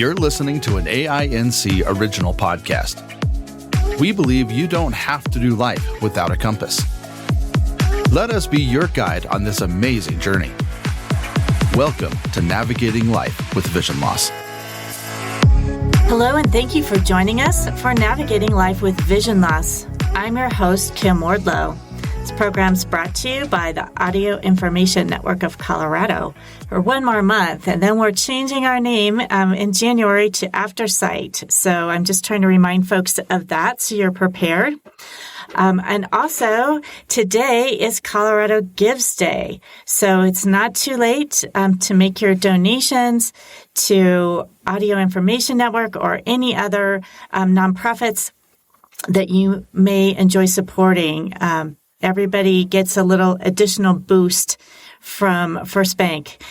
You're listening to an AINC original podcast. We believe you don't have to do life without a compass. Let us be your guide on this amazing journey. Welcome to Navigating Life with Vision Loss. Hello, and thank you for joining us for Navigating Life with Vision Loss. I'm your host, Kim Wardlow. This program is brought to you by the Audio Information Network of Colorado for one more month, and then we're changing our name in January to AfterSight. So I'm just trying to remind folks of that so you're prepared. And also, today is Colorado Gives Day. So it's not too late to make your donations to Audio Information Network or any other nonprofits that you may enjoy supporting. Everybody gets a little additional boost from First Bank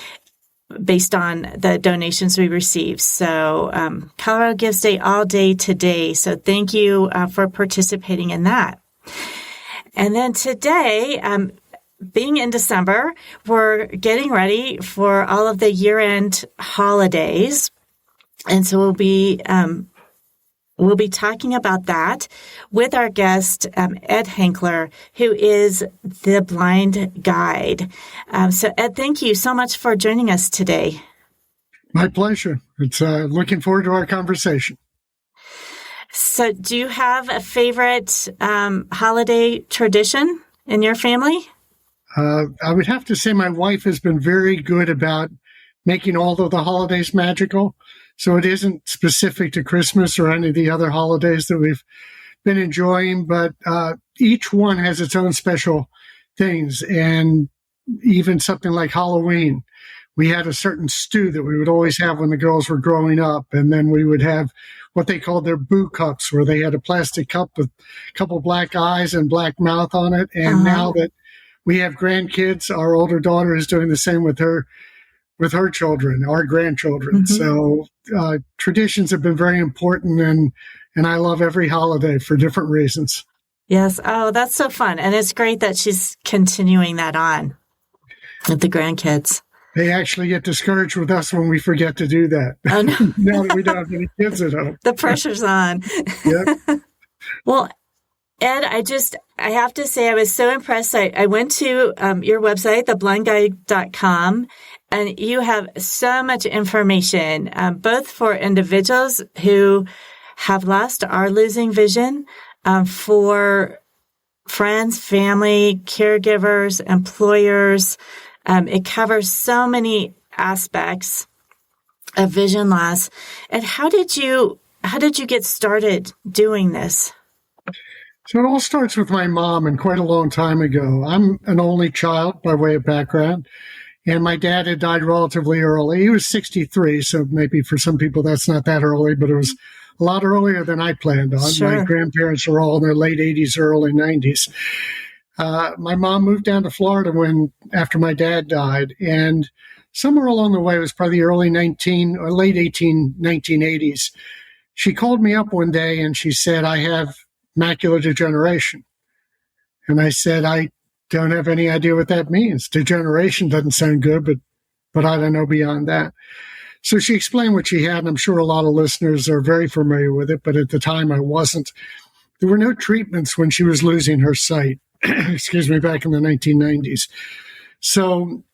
based on the donations we receive. So Colorado Gives Day all day today. So thank you for participating in that. And then today, being in December, we're getting ready for all of the year-end holidays. And so we'll be talking about that with our guest, Ed Henkler, who is the blind guide. So Ed, thank you so much for joining us today. My pleasure. It's looking forward to our conversation. So do you have a favorite holiday tradition in your family? I would have to say my wife has been very good about making all of the holidays magical. So it isn't specific to Christmas or any of the other holidays that we've been enjoying, but each one has its own special things. And even something like Halloween, we had a certain stew that we would always have when the girls were growing up. And then we would have what they called their boo cups, where they had a plastic cup with a couple black eyes and black mouth on it. And now that we have grandkids, our older daughter is doing the same with her children, our grandchildren. So traditions have been very important, and I love every holiday for different reasons. Yes. Oh, that's so fun. And it's great that she's continuing that on with the grandkids. They actually get discouraged with us when we forget to do that. Oh, no. Now that we don't have any kids at home. The pressure's on. Yep. Well, Ed, I have to say I was so impressed. I went to your website, theblindguide.com, and you have so much information, both for individuals who have lost or are losing vision, for friends, family, caregivers, employers. It covers so many aspects of vision loss. And how did you get started doing this? So it all starts with my mom, and quite a long time ago. I'm an only child by way of background, and my dad had died relatively early. He was 63, so maybe for some people that's not that early, but it was a lot earlier than I planned on. Sure. My grandparents were all in their late 80s or early 90s. My mom moved down to Florida after my dad died, and somewhere along the way, it was probably the early 1980s, she called me up one day and she said, "I have macular degeneration." And I said, "I don't have any idea what that means. Degeneration doesn't sound good, but I don't know beyond that." So she explained what she had, and I'm sure a lot of listeners are very familiar with it, but at the time I wasn't. There were no treatments when she was losing her sight, back in the 1990s. So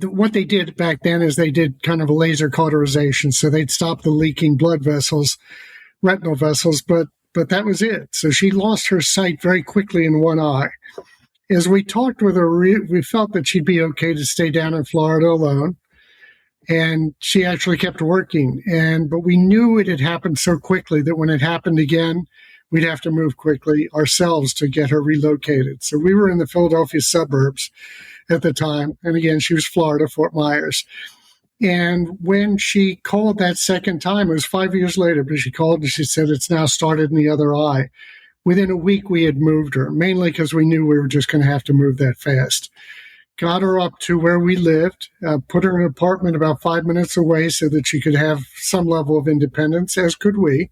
what they did back then is they did kind of a laser cauterization. So they'd stop the leaking blood vessels, retinal vessels, but that was it. So she lost her sight very quickly in one eye. As we talked with her, we felt that she'd be okay to stay down in Florida alone. And she actually kept working. But we knew it had happened so quickly that when it happened again, we'd have to move quickly ourselves to get her relocated. So we were in the Philadelphia suburbs at the time. And again, she was Florida, Fort Myers. And when she called that second time, it was 5 years later, but she called and she said, "It's now started in the other eye." Within a week, we had moved her, mainly because we knew we were just going to have to move that fast. Got her up to where we lived, put her in an apartment about 5 minutes away so that she could have some level of independence, as could we,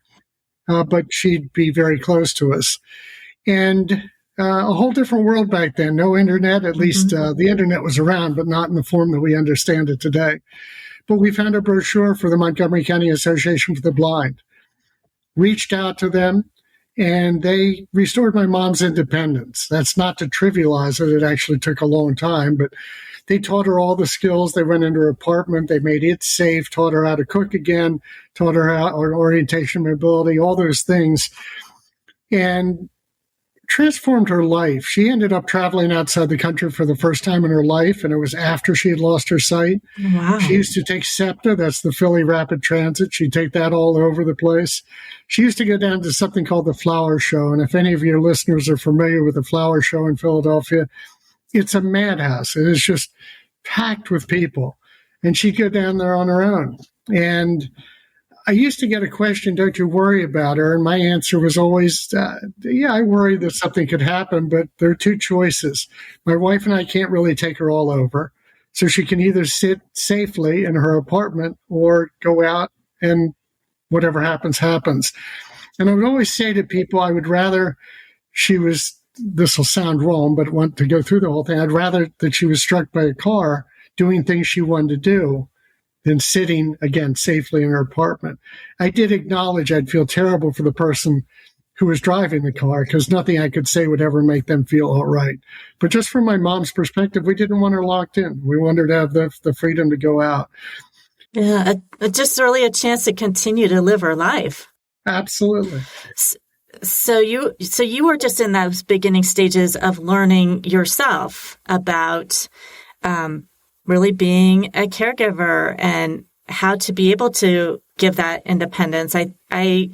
but she'd be very close to us. And a whole different world back then. No internet, at least the internet was around, but not in the form that we understand it today. but we found a brochure for the Montgomery County Association for the Blind. Reached out to them, and they restored my mom's independence. That's not to trivialize it. It actually took a long time, but they taught her all the skills. They went into her apartment. They made it safe, taught her how to cook again, taught her how orientation, mobility, all those things, and transformed her life. She ended up traveling outside the country for the first time in her life, and it was after she had lost her sight. Wow. She used to take SEPTA, that's the Philly Rapid Transit. She'd take that all over the place. She used to go down to something called the Flower Show, and if any of your listeners are familiar with the Flower Show in Philadelphia, it's a madhouse. It is just packed with people, and she'd go down there on her own. And I used to get a question, don't you worry about her? And my answer was always, yeah, I worry that something could happen, but there are two choices. My wife and I can't really take her all over. So she can either sit safely in her apartment or go out and whatever happens, happens. And I would always say to people, I would rather she was, this will sound wrong, but want to go through the whole thing. I'd rather that she was struck by a car doing things she wanted to do than sitting, again, safely in her apartment. I did acknowledge I'd feel terrible for the person who was driving the car because nothing I could say would ever make them feel all right. But just from my mom's perspective, we didn't want her locked in. We wanted her to have the freedom to go out. Yeah, just really a chance to continue to live her life. Absolutely. So you were just in those beginning stages of learning yourself about really being a caregiver and how to be able to give that independence. I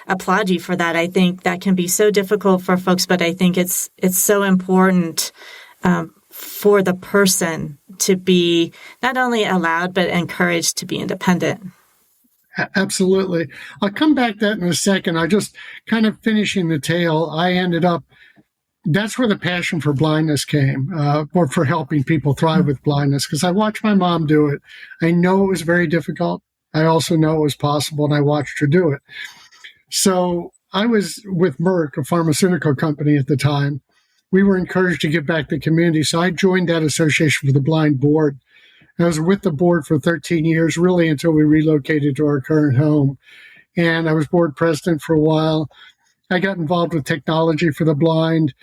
applaud you for that. I think that can be so difficult for folks, but I think it's so important for the person to be not only allowed, but encouraged to be independent. Absolutely. I'll come back to that in a second. I just kind of finishing the tale. I ended up, that's where the passion for blindness came, or for helping people thrive with blindness, because I watched my mom do it. I know it was very difficult. I also know it was possible, and I watched her do it. So I was with Merck, a pharmaceutical company at the time. We were encouraged to give back to the community, so I joined that Association for the Blind board. I was with the board for 13 years, really until we relocated to our current home. And I was board president for a while. I got involved with technology for the blind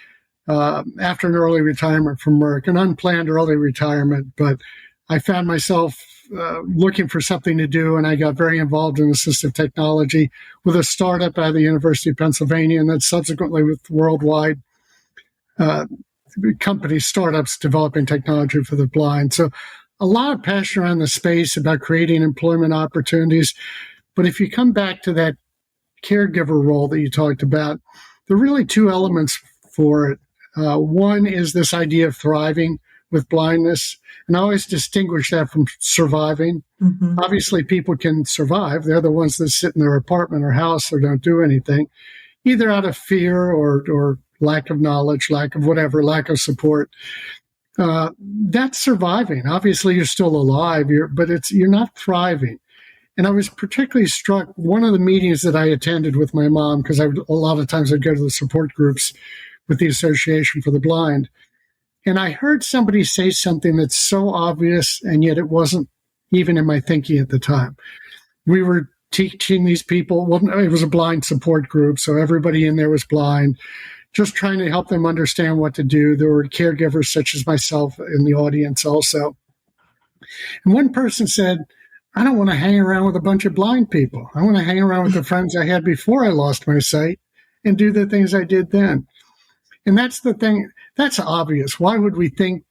after an early retirement from Merck, an unplanned early retirement. But I found myself looking for something to do, and I got very involved in assistive technology with a startup out of the University of Pennsylvania, and then subsequently with worldwide companies, startups developing technology for the blind. So a lot of passion around the space about creating employment opportunities. But if you come back to that caregiver role that you talked about, there are really two elements for it. One is this idea of thriving with blindness. And I always distinguish that from surviving. Mm-hmm. Obviously, people can survive. They're the ones that sit in their apartment or house or don't do anything, either out of fear or lack of knowledge, lack of whatever, lack of support. That's surviving. Obviously, you're still alive, but you're not thriving. And I was particularly struck, one of the meetings that I attended with my mom, because a lot of times I'd go to the support groups with the Association for the Blind, and I heard somebody say something that's so obvious, and yet it wasn't even in my thinking at the time. We were teaching these people, well, it was a blind support group, so everybody in there was blind, just trying to help them understand what to do. There were caregivers such as myself in the audience also. And one person said, I don't want to hang around with a bunch of blind people. I want to hang around with the friends I had before I lost my sight and do the things I did then. And that's the thing. That's obvious. Why would we think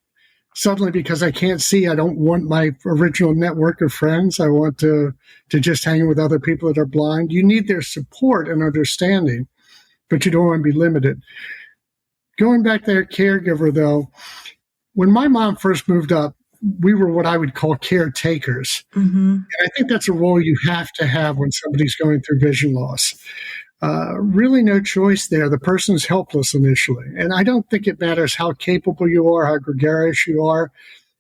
suddenly because I can't see, I don't want my original network of friends. I want to just hang with other people that are blind. You need their support and understanding, but you don't want to be limited. Going back to their caregiver, though, when my mom first moved up, we were what I would call caretakers. Mm-hmm. And I think that's a role you have to have when somebody's going through vision loss. Really no choice there. The person's helpless initially. And I don't think it matters how capable you are, how gregarious you are.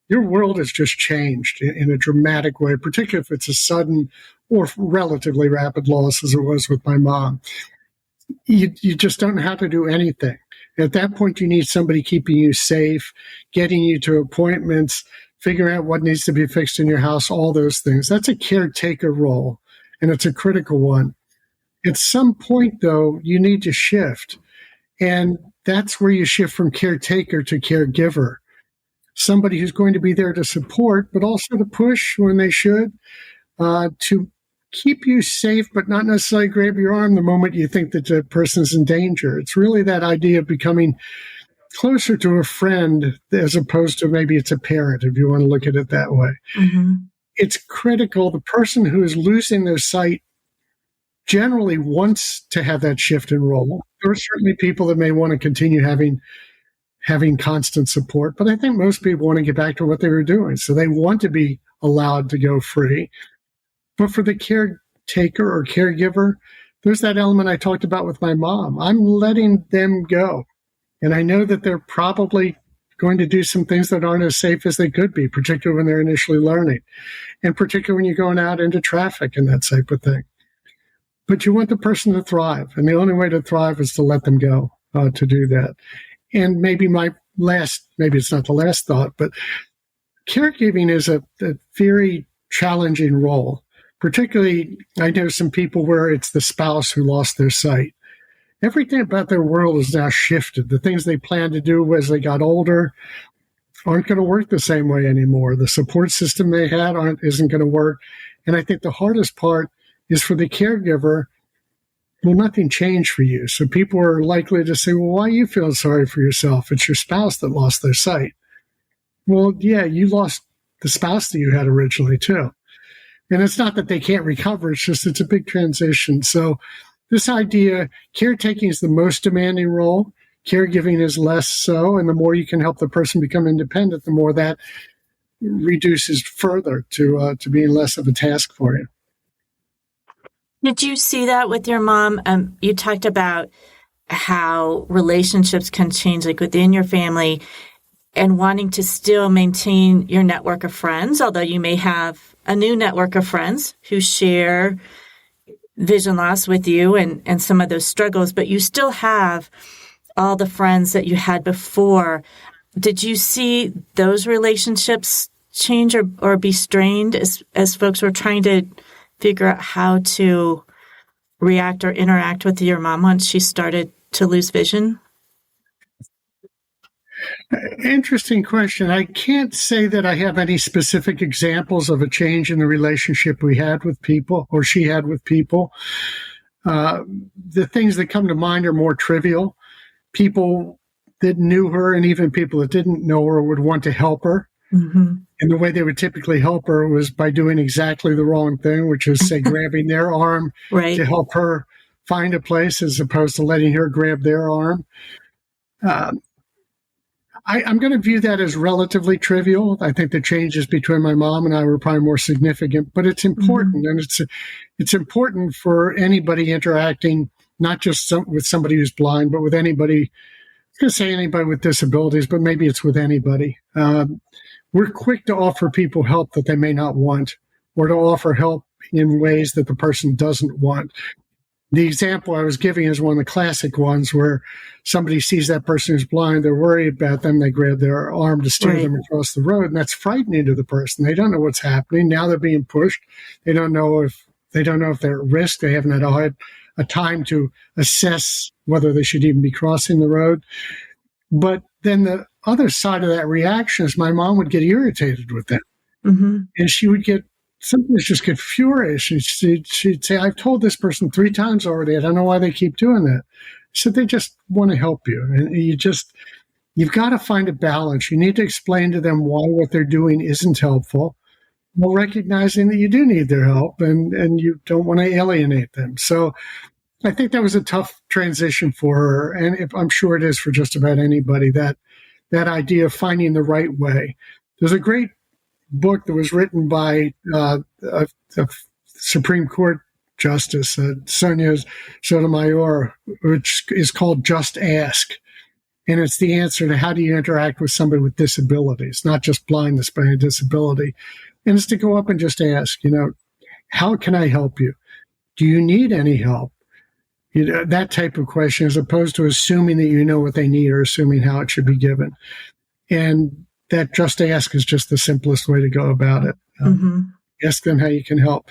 Your world has just changed in a dramatic way, particularly if it's a sudden or relatively rapid loss as it was with my mom. You just don't know how to do anything. At that point, you need somebody keeping you safe, getting you to appointments, figuring out what needs to be fixed in your house, all those things. That's a caretaker role, and it's a critical one. At some point, though, you need to shift, and that's where you shift from caretaker to caregiver. Somebody who's going to be there to support, but also to push when they should, to keep you safe, but not necessarily grab your arm the moment you think that the person's in danger. It's really that idea of becoming closer to a friend as opposed to maybe it's a parent, if you want to look at it that way. Mm-hmm. It's critical. The person who is losing their sight generally wants to have that shift in role. There are certainly people that may want to continue having constant support, but I think most people want to get back to what they were doing. So they want to be allowed to go free. But for the caretaker or caregiver, there's that element I talked about with my mom. I'm letting them go. And I know that they're probably going to do some things that aren't as safe as they could be, particularly when they're initially learning, and particularly when you're going out into traffic and that type of thing. But you want the person to thrive, and the only way to thrive is to let them go to do that. And maybe maybe it's not the last thought, but caregiving is a very challenging role. Particularly, I know some people where it's the spouse who lost their sight. Everything about their world is now shifted. The things they planned to do as they got older aren't going to work the same way anymore. The support system they had isn't going to work. And I think the hardest part is for the caregiver, well, nothing changed for you. So people are likely to say, well, why are you feeling sorry for yourself? It's your spouse that lost their sight. Well, yeah, you lost the spouse that you had originally too. And it's not that they can't recover. It's just it's a big transition. So this idea, caretaking is the most demanding role. Caregiving is less so. And the more you can help the person become independent, the more that reduces further to being less of a task for you. Did you see that with your mom? You talked about how relationships can change, like within your family, and wanting to still maintain your network of friends, although you may have a new network of friends who share vision loss with you and some of those struggles, but you still have all the friends that you had before. Did you see those relationships change or be strained as folks were trying to figure out how to react or interact with your mom once she started to lose vision? Interesting question. I can't say that I have any specific examples of a change in the relationship we had with people or she had with people. The things that come to mind are more trivial. People that knew her and even people that didn't know her would want to help her. Mm-hmm. And the way they would typically help her was by doing exactly the wrong thing, which is, say, grabbing their arm right. to help her find a place as opposed to letting her grab their arm. I'm going to view that as relatively trivial. I think the changes between my mom and I were probably more significant, but it's important. Mm-hmm. And it's important for anybody interacting, not just with somebody who's blind, but with anybody. I was going to say anybody with disabilities, but maybe it's with anybody. We're quick to offer people help that they may not want, or to offer help in ways that the person doesn't want. The example I was giving is one of the classic ones where somebody sees that person who's blind, they're worried about them, they grab their arm to steer them across the road, and that's frightening to the person. They don't know what's happening. Now they're being pushed. They don't know if they're at risk. They haven't had a time to assess whether they should even be crossing the road. But then the other side of that reaction is my mom would get irritated with them. Mm-hmm. And she would sometimes just get furious. And she'd say, I've told this person 3 times already. I don't know why they keep doing that. I said, they just want to help you. And you've got to find a balance. You need to explain to them why what they're doing isn't helpful, while recognizing that you do need their help and you don't want to alienate them. So I think that was a tough transition for her. And I'm sure it is for just about anybody, that idea of finding the right way. There's a great book that was written by a Supreme Court Justice, Sonia Sotomayor, which is called Just Ask. And it's the answer to how do you interact with somebody with disabilities, not just blindness, but a disability. And it's to go up and just ask, how can I help you? Do you need any help? That type of question, as opposed to assuming that you know what they need or assuming how it should be given. And that just ask is just the simplest way to go about it. Ask them how you can help.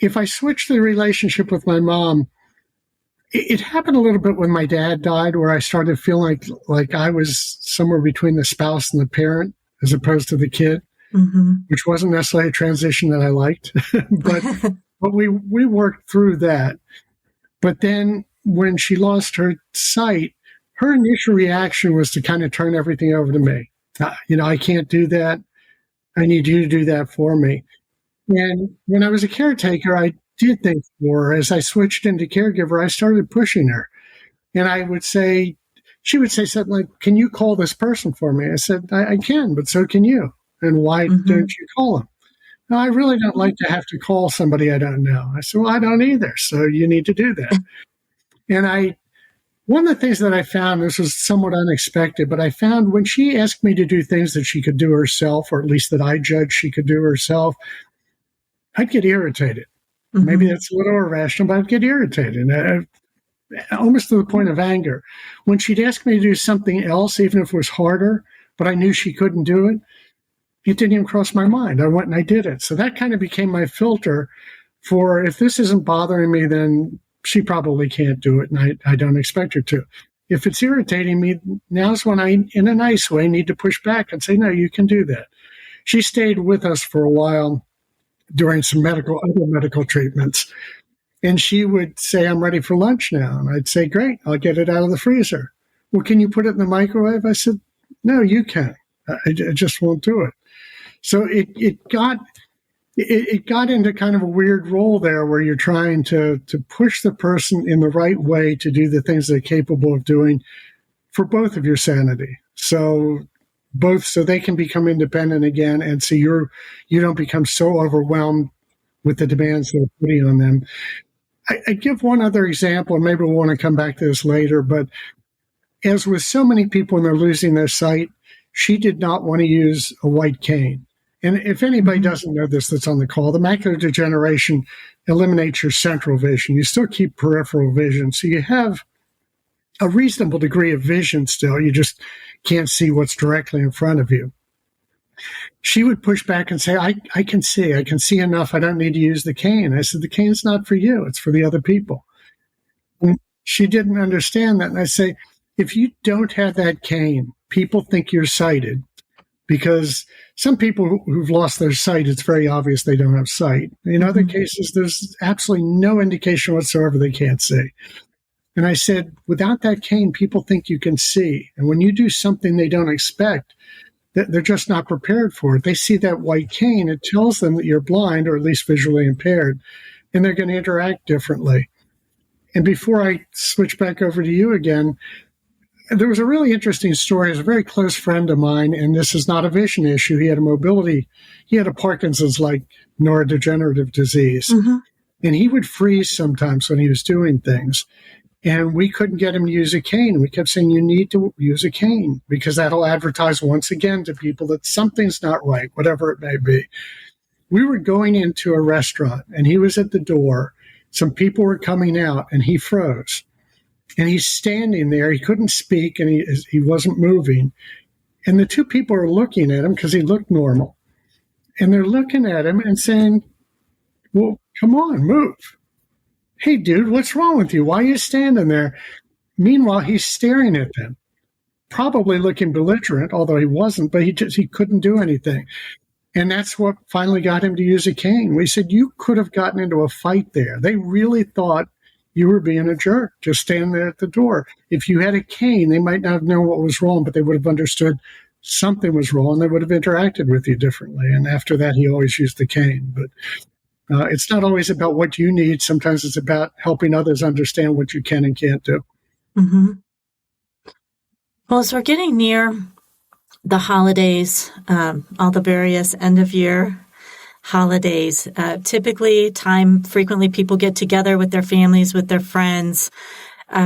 If I switch the relationship with my mom, it happened a little bit when my dad died, where I started feeling like I was somewhere between the spouse and the parent as opposed to the kid, which wasn't necessarily a transition that I liked. but we worked through that. But then when she lost her sight, her initial reaction was to kind of turn everything over to me. I can't do that. I need you to do that for me. And when I was a caretaker, I did things for her. As I switched into caregiver, I started pushing her. And she would say something like, "Can you call this person for me?" I said, I can, but so can you. And why don't you call them? "No, I really don't like to have to call somebody I don't know." I said, "Well, I don't either. So you need to do that." And one of the things that I found, this was somewhat unexpected, but I found when she asked me to do things that she could do herself, or at least that I judged she could do herself, I'd get irritated. Maybe that's a little irrational, but I'd get irritated, almost to the point of anger. When she'd ask me to do something else, even if it was harder, but I knew she couldn't do it, it didn't even cross my mind. I went and I did it. So that kind of became my filter for, if this isn't bothering me, then she probably can't do it, and I don't expect her to. If it's irritating me, now's when I, in a nice way, need to push back and say, "No, you can do that." She stayed with us for a while during some other medical treatments. And she would say, "I'm ready for lunch now." And I'd say, "Great, I'll get it out of the freezer." "Well, can you put it in the microwave?" I said, "No, you can. I just won't do it." So it got into kind of a weird role there, where you're trying to push the person in the right way to do the things they're capable of doing for both of your sanity. So they can become independent again, and so you don't become so overwhelmed with the demands that are putting on them. I give one other example, and maybe we'll want to come back to this later, but as with so many people when they're losing their sight, she did not want to use a white cane. And if anybody doesn't know this that's on the call, the macular degeneration eliminates your central vision. You still keep peripheral vision, so you have a reasonable degree of vision still. You just can't see what's directly in front of you. She would push back and say, I can see enough. I don't need to use the cane. I said, "The cane's not for you. It's for the other people." And she didn't understand that. And I say, if you don't have that cane, people think you're sighted, because some people who've lost their sight, it's very obvious they don't have sight. In other cases, there's absolutely no indication whatsoever they can't see. And I said, without that cane, people think you can see. And when you do something they don't expect, they're just not prepared for it. They see that white cane, it tells them that you're blind, or at least visually impaired, and they're going to interact differently. And before I switch back over to you again, there was a really interesting story. It was a very close friend of mine, and this is not a vision issue. He had a Parkinson's-like neurodegenerative disease. And he would freeze sometimes when he was doing things. And we couldn't get him to use a cane. We kept saying, "You need to use a cane, because that'll advertise once again to people that something's not right, whatever it may be." We were going into a restaurant, and he was at the door. Some people were coming out, and he froze. And he's standing there. He couldn't speak, and he wasn't moving. And the two people are looking at him because he looked normal. And they're looking at him and saying, "Well, come on, move. Hey, dude, what's wrong with you? Why are you standing there?" Meanwhile, he's staring at them, probably looking belligerent, although he wasn't, but he couldn't do anything. And that's what finally got him to use a cane. We said, "You could have gotten into a fight there." They really thought you were being a jerk, just standing there at the door. If you had a cane, they might not have known what was wrong, but they would have understood something was wrong. They would have interacted with you differently. And after that, he always used the cane. But it's not always about what you need. Sometimes it's about helping others understand what you can and can't do. Well, as we're getting near the holidays, all the various end-of-year holidays, frequently people get together with their families, with their friends.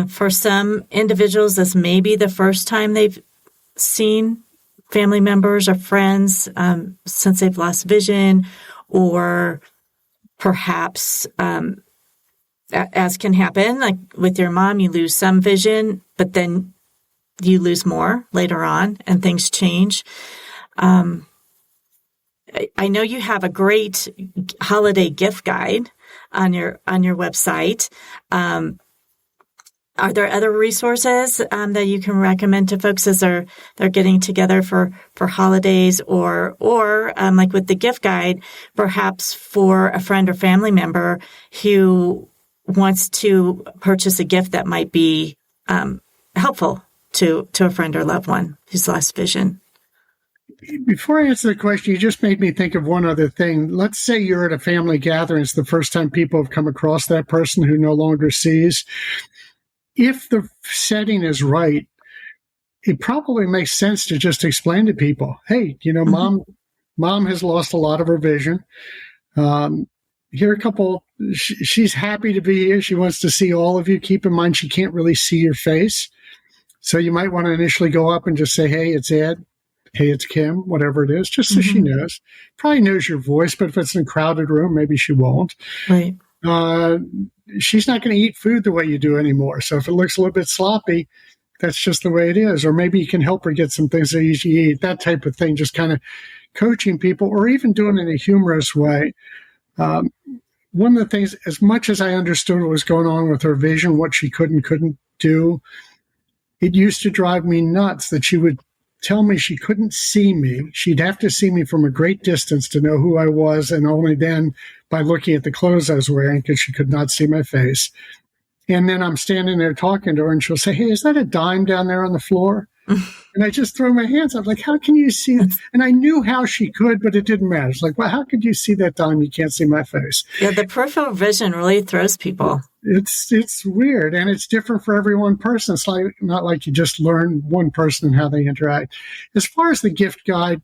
For some individuals, this may be the first time they've seen family members or friends since they've lost vision, or perhaps, as can happen, like with your mom, you lose some vision, but then you lose more later on and things change. I know you have a great holiday gift guide on your website. Are there other resources that you can recommend to folks as they're getting together for holidays, or like with the gift guide, perhaps for a friend or family member who wants to purchase a gift that might be helpful to a friend or loved one who's lost vision? Before I answer the question, you just made me think of one other thing. Let's say you're at a family gathering. It's the first time people have come across that person who no longer sees. If the setting is right, it probably makes sense to just explain to people, hey, mom has lost a lot of her vision. Here are a couple, she's happy to be here. She wants to see all of you. Keep in mind, she can't really see your face. So you might want to initially go up and just say, hey, it's Ed. Hey, it's Kim, whatever it is, just so she knows. Probably knows your voice, but if it's in a crowded room, maybe she won't. Right. She's not going to eat food the way you do anymore. So if it looks a little bit sloppy, that's just the way it is. Or maybe you can help her get some things that she eat, that type of thing, just kind of coaching people, or even doing it in a humorous way. One of the things, as much as I understood what was going on with her vision, what she could and couldn't do, it used to drive me nuts that she would tell me she couldn't see me. She'd have to see me from a great distance to know who I was, and only then by looking at the clothes I was wearing, because she could not see my face. And then I'm standing there talking to her, and she'll say, hey, is that a dime down there on the floor? And I just throw my hands up, like, how can you see that? And I knew how she could, but it didn't matter. It's like, well, how could you see that dime? You can't see my face. Yeah, the peripheral vision really throws people. It's weird, and it's different for every one person. It's like not like you just learn one person and how they interact. As far as the gift guide,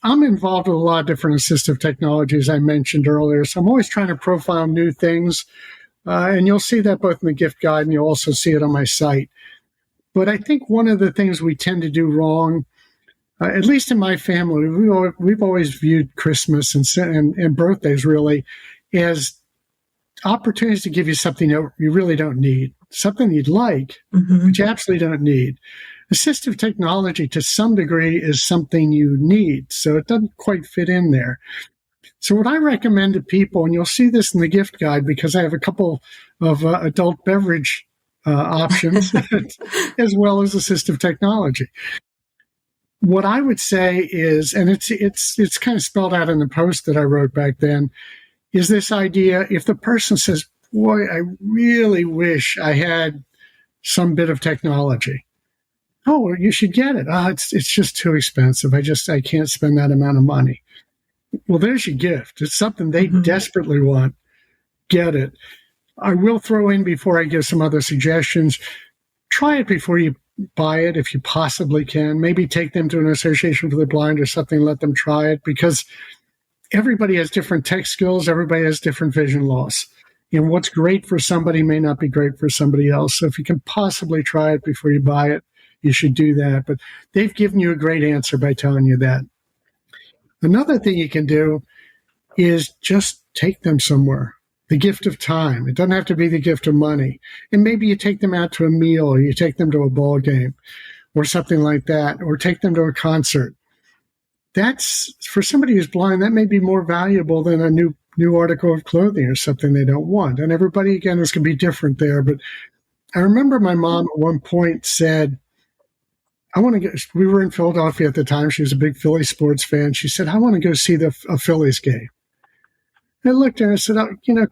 I'm involved with a lot of different assistive technologies I mentioned earlier, so I'm always trying to profile new things, and you'll see that both in the gift guide, and you'll also see it on my site. But I think one of the things we tend to do wrong, at least in my family, we've always viewed Christmas and birthdays really as opportunities to give you something that you really don't need, something you'd like, but you absolutely don't need. Assistive technology, to some degree, is something you need, so it doesn't quite fit in there. So what I recommend to people, and you'll see this in the gift guide because I have a couple of adult beverage options as well as assistive technology. What I would say is, and it's kind of spelled out in the post that I wrote back then, is this idea, if the person says, boy, I really wish I had some bit of technology. Oh, well, you should get it. It's just too expensive. I can't spend that amount of money. Well, there's your gift. It's something they desperately want. Get it. I will throw in, before I give some other suggestions, try it before you buy it if you possibly can. Maybe take them to an association for the blind or something, let them try it, because everybody has different tech skills. Everybody has different vision loss. And what's great for somebody may not be great for somebody else. So if you can possibly try it before you buy it, you should do that. But they've given you a great answer by telling you that. Another thing you can do is just take them somewhere. The gift of time. It doesn't have to be the gift of money. And maybe you take them out to a meal, or you take them to a ball game or something like that, or take them to a concert. That's, for somebody who's blind, that may be more valuable than a new article of clothing or something they don't want. And everybody, again, is going to be different there. But I remember my mom at one point said, we were in Philadelphia at the time. She was a big Philly sports fan. She said, I want to go see a Phillies game. I looked at her and said,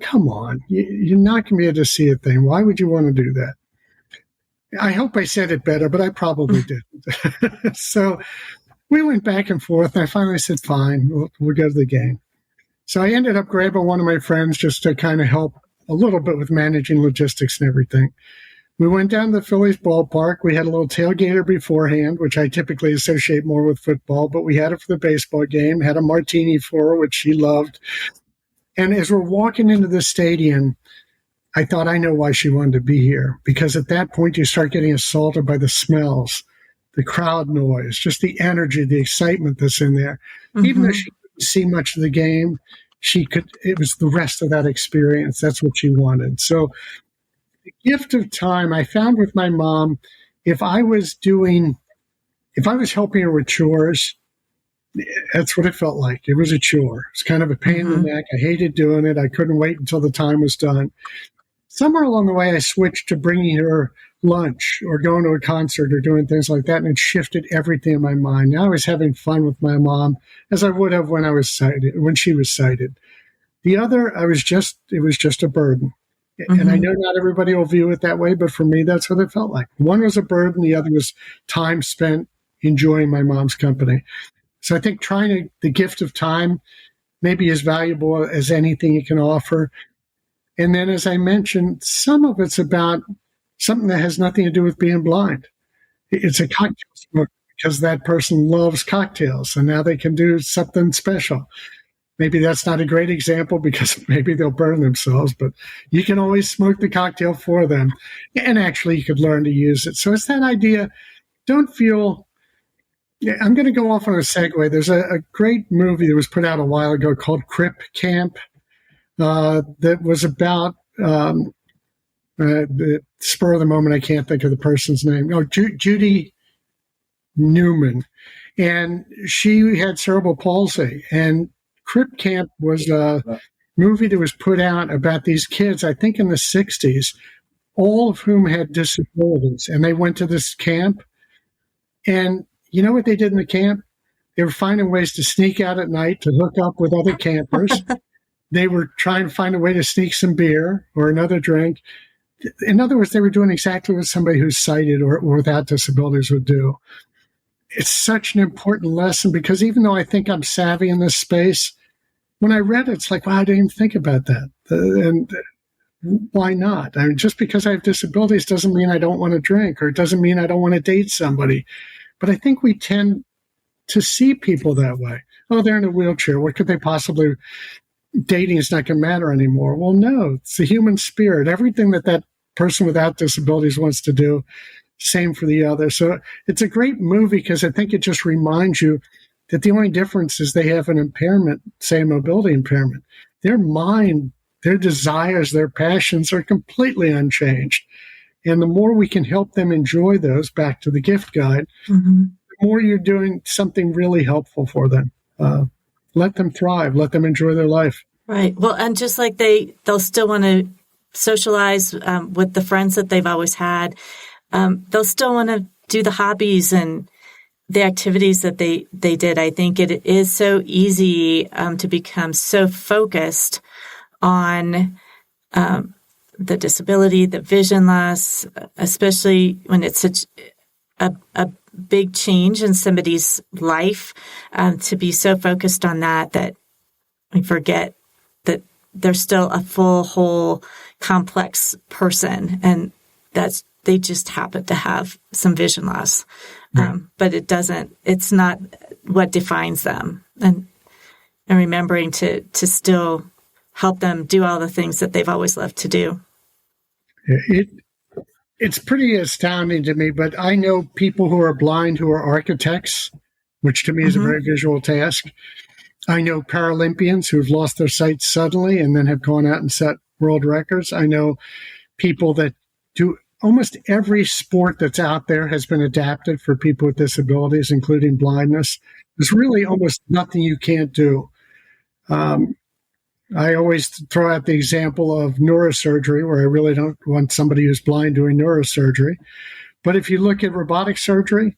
come on. You're not going to be able to see a thing. Why would you want to do that? I hope I said it better, but I probably didn't. So we went back and forth, and I finally said, fine, we'll go to the game. So I ended up grabbing one of my friends just to kind of help a little bit with managing logistics and everything. We went down to the Phillies ballpark. We had a little tailgater beforehand, which I typically associate more with football, but we had it for the baseball game, had a martini for her, which she loved. And as we're walking into the stadium, I thought, I know why she wanted to be here. Because at that point, you start getting assaulted by the smells, the crowd noise, just the energy, the excitement that's in there. Even though she couldn't see much of the game, it was the rest of that experience. That's what she wanted. So the gift of time, I found with my mom, if I was helping her with chores, That's what it felt like. It was a chore. It's kind of a pain in the neck. I hated doing it. I couldn't wait until the time was done. Somewhere along the way, I switched to bringing her lunch or going to a concert or doing things like that, and it shifted everything in my mind. Now I was having fun with my mom as I would have when she was sighted. The other, it was just a burden. And I know not everybody will view it that way, but for me, that's what it felt like. One was a burden. The other was time spent enjoying my mom's company. So I think the gift of time may be as valuable as anything it can offer. And then, as I mentioned, some of it's about something that has nothing to do with being blind. It's a cocktail smoke because that person loves cocktails, and now they can do something special. Maybe that's not a great example because maybe they'll burn themselves, but you can always smoke the cocktail for them. And actually, you could learn to use it. So it's that idea. Don't feel... I'm going to go off on a segue. There's a great movie that was put out a while ago called Crip Camp that was about the spur of the moment. I can't think of the person's name. Oh, Judy Newman. And she had cerebral palsy. And Crip Camp was a movie that was put out about these kids, I think in the 60s, all of whom had disabilities. And they went to this camp. And you know what they did in the camp? They were finding ways to sneak out at night to hook up with other campers. They were trying to find a way to sneak some beer or another drink. In other words, they were doing exactly what somebody who's sighted or without disabilities would do. It's such an important lesson because even though I think I'm savvy in this space, when I read it, it's like, wow, I didn't even think about that. And why not? I mean, just because I have disabilities doesn't mean I don't want to drink, or it doesn't mean I don't want to date somebody. But I think we tend to see people that way. Oh, they're in a wheelchair. What could they possibly... Dating is not going to matter anymore. Well, no, it's the human spirit. Everything that person without disabilities wants to do, same for the other. So it's a great movie because I think it just reminds you that the only difference is they have an impairment, say a mobility impairment. Their mind, their desires, their passions are completely unchanged. And the more we can help them enjoy those, back to the gift guide, the more you're doing something really helpful for them. Let them thrive. Let them enjoy their life. Right. Well, and just like they'll still want to socialize with the friends that they've always had. They'll still want to do the hobbies and the activities that they did. I think it is so easy to become so focused on the disability, the vision loss, especially when it's such a big change in somebody's life, to be so focused on that we forget that they're still a full, whole, complex person, and they just happen to have some vision loss. Right. But it's not what defines them. And remembering to still help them do all the things that they've always loved to do. It's pretty astounding to me, but I know people who are blind who are architects, which to me is a very visual task. I know Paralympians who've lost their sight suddenly and then have gone out and set world records. I know people that do almost every sport that's out there has been adapted for people with disabilities, including blindness. There's really almost nothing you can't do. I always throw out the example of neurosurgery, where I really don't want somebody who's blind doing neurosurgery. But if you look at robotic surgery,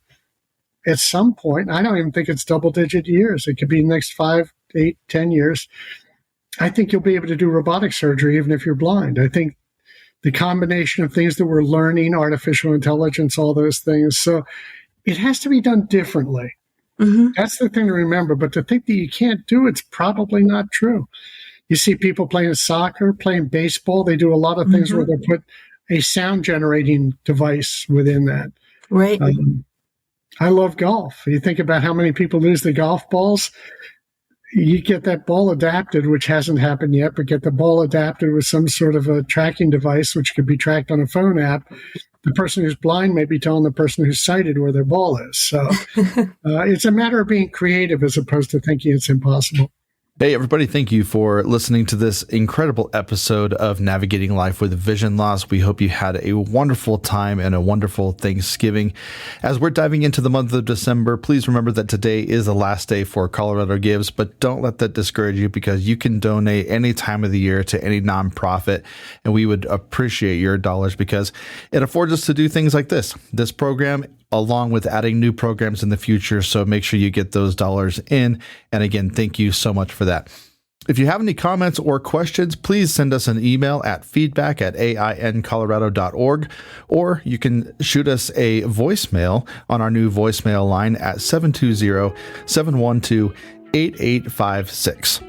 at some point, I don't even think it's double-digit years. It could be the next 5, 8, 10 years. I think you'll be able to do robotic surgery even if you're blind. I think the combination of things that we're learning, artificial intelligence, all those things. So it has to be done differently. That's the thing to remember. But to think that you can't do it's probably not true. You see people playing soccer, playing baseball. They do a lot of things where they put a sound generating device within that. Right. I love golf. You think about how many people lose the golf balls. You get that ball adapted, which hasn't happened yet, but get the ball adapted with some sort of a tracking device, which could be tracked on a phone app. The person who's blind may be telling the person who's sighted where their ball is. So it's a matter of being creative as opposed to thinking it's impossible. Hey, everybody. Thank you for listening to this incredible episode of Navigating Life with Vision Loss. We hope you had a wonderful time and a wonderful Thanksgiving. As we're diving into the month of December, please remember that today is the last day for Colorado Gives, but don't let that discourage you because you can donate any time of the year to any nonprofit, and we would appreciate your dollars because it affords us to do things like this program, along with adding new programs in the future. So make sure you get those dollars in. And again, thank you so much for that. If you have any comments or questions, please send us an email at feedback@aincolorado.org, or you can shoot us a voicemail on our new voicemail line at 720-712-8856.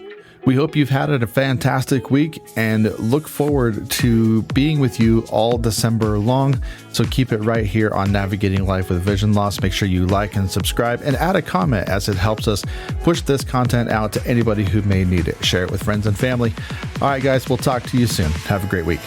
We hope you've had a fantastic week and look forward to being with you all December long. So keep it right here on Navigating Life with Vision Loss. Make sure you like and subscribe and add a comment as it helps us push this content out to anybody who may need it. Share it with friends and family. All right, guys, we'll talk to you soon. Have a great week.